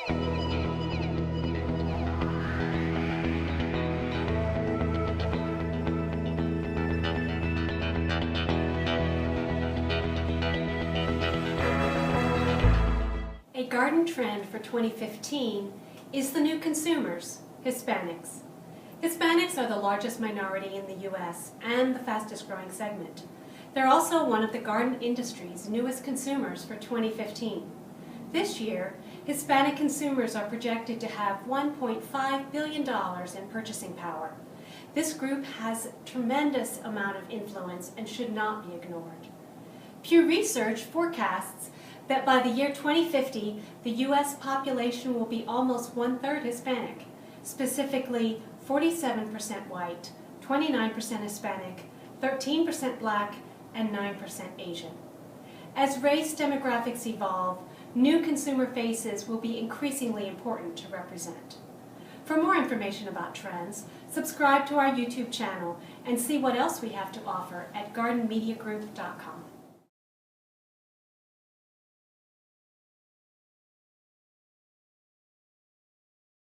A garden trend for 2015 is the new consumers, Hispanics. Hispanics are the largest minority in the U.S. and the fastest growing segment. They're also one of the garden industry's newest consumers for 2015. This year, Hispanic consumers are projected to have $1.5 billion in purchasing power. This group has a tremendous amount of influence and should not be ignored. Pew Research forecasts that by the year 2050, the U.S. population will be almost one-third Hispanic, specifically 47% white, 29% Hispanic, 13% Black, and 9% Asian. As race demographics evolve, new consumer faces will be increasingly important to represent. For more information about trends, subscribe to our YouTube channel and see what else we have to offer at gardenmediagroup.com.